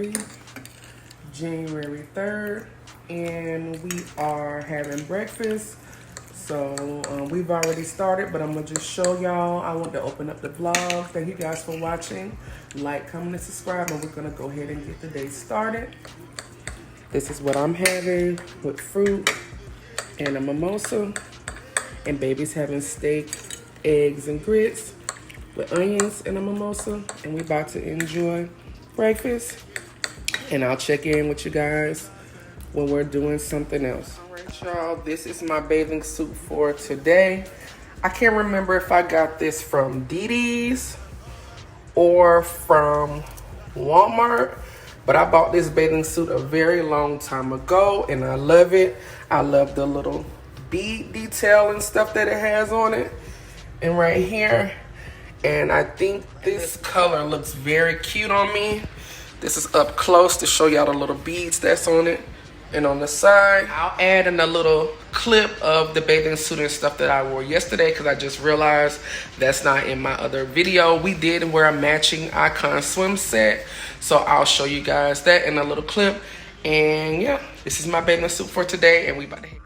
3, January 3rd, and we are having breakfast. So we've already started, but I'm gonna just show y'all. I want to open up the vlog. Thank you guys for watching. Like, comment, and subscribe, and we're gonna go ahead and get the day started. This is what I'm having with fruit and a mimosa, and baby's having steak, eggs, and grits with onions and a mimosa, and we about to enjoy breakfast. And I'll check in with you guys when we're doing something else. All right, y'all, this is my bathing suit for today. I can't remember if I got this from DD's or from Walmart, but I bought this bathing suit a very long time ago, and I love it. I love the little bead detail and stuff that it has on it, and right here. And I think this color looks very cute on me. This is up close to show y'all the little beads that's on it. And on the side, I'll add in a little clip of the bathing suit and stuff that I wore yesterday, because I just realized that's not in my other video. We did wear a matching Icon swim set, so I'll show you guys that in a little clip. And yeah, this is my bathing suit for today, and we about to hit.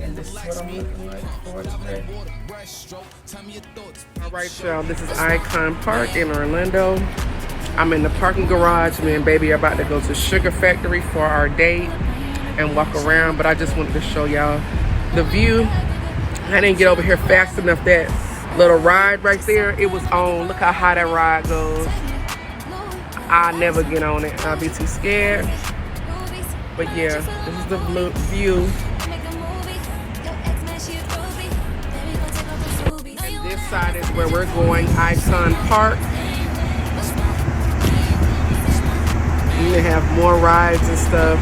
And this is what I'm looking like for today. Alright, y'all, this is Icon Park in Orlando. I'm in the parking garage. Me and baby are about to go to Sugar Factory for our date and walk around, but I just wanted to show y'all the view. I didn't get over here fast enough. That little ride right there, it was on. Look how high that ride goes. I'll never get on it. I'll be too scared. But yeah, this is the view. And this side is where we're going, Icon Park. We have more rides and stuff.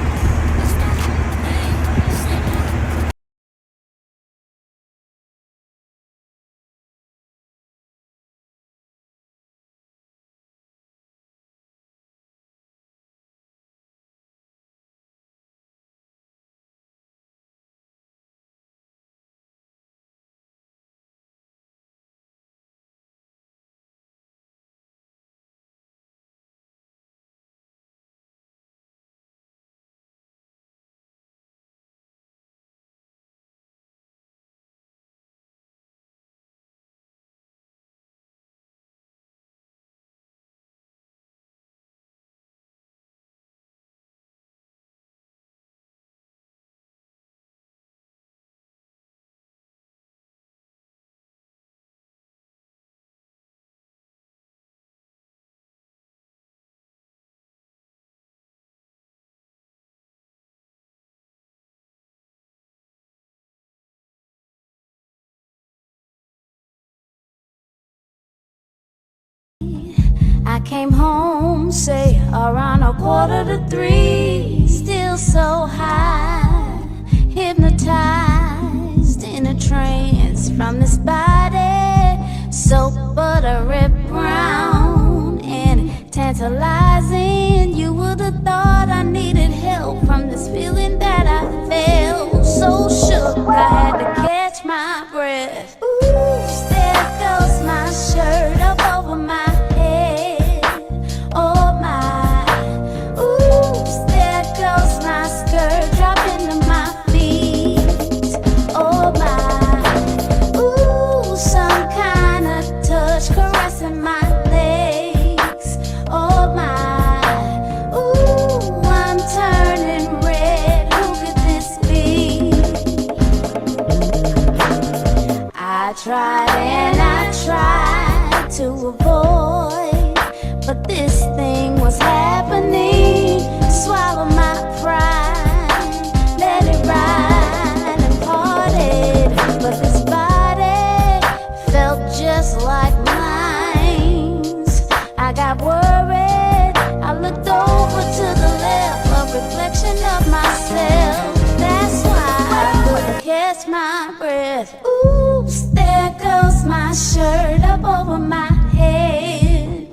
I came home, say, around 2:45, still so high, hypnotized in a trance from this body, so buttery brown and tantalizing. You would have thought I needed help from this feeling that I felt, so shook I had to catch my breath. Ooh, there goes my shirt up over my head. Oh my, oops, there goes my skirt. goes my shirt up over my head.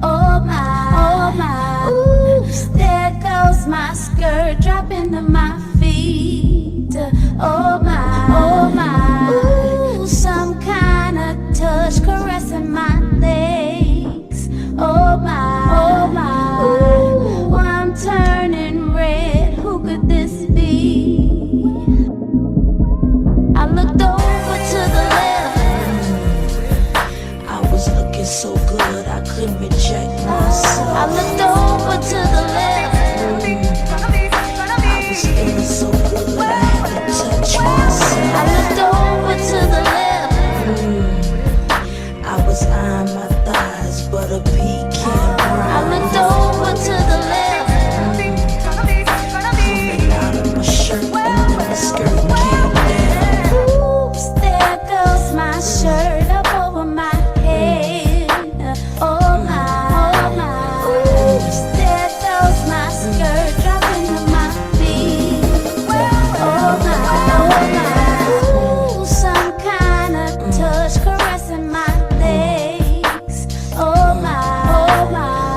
Oh my, oops, there goes my skirt dropping to my feet. Oh my, ooh, some kind of touch caressing my legs. Oh my, ooh, I'm turning red. Who could this be? I looked over to the left. I was looking so good I couldn't reject myself. I looked over to the left. I was feeling so good I had to touch myself. I looked over to the left. I was eyeing my thighs, but a pecan brown. I looked over to the left. Coming out of my shirt and then my skirt came down. Oops, there goes my shirt up over my head. Oh my, oops, there goes my skirt dropping to my feet. Oh my, ooh, some kind of touch caressing my legs. Oh my,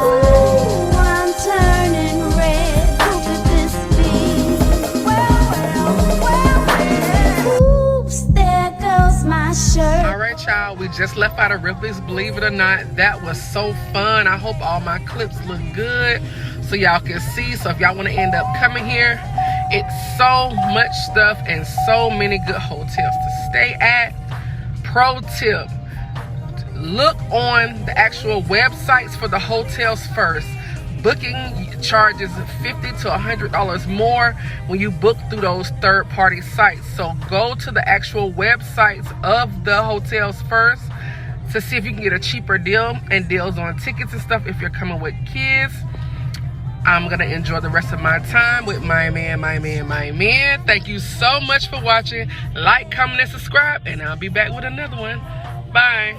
ooh, I'm turning red. Who could this be? Oops, there goes my shirt. All right, y'all, we just left out of Ripley's, believe it or not. That was so fun. I hope all my clips look good so y'all can see. So if y'all want to end up coming here, it's so much stuff and so many good hotels to stay at. Pro tip, look on the actual websites for the hotels first. Booking charges $50 to $100 more when you book through those third-party sites. So go to the actual websites of the hotels first to see if you can get a cheaper deal and deals on tickets and stuff if you're coming with kids. I'm gonna enjoy the rest of my time with my man. Thank you so much for watching. Like, comment, and subscribe, and I'll be back with another one. Bye.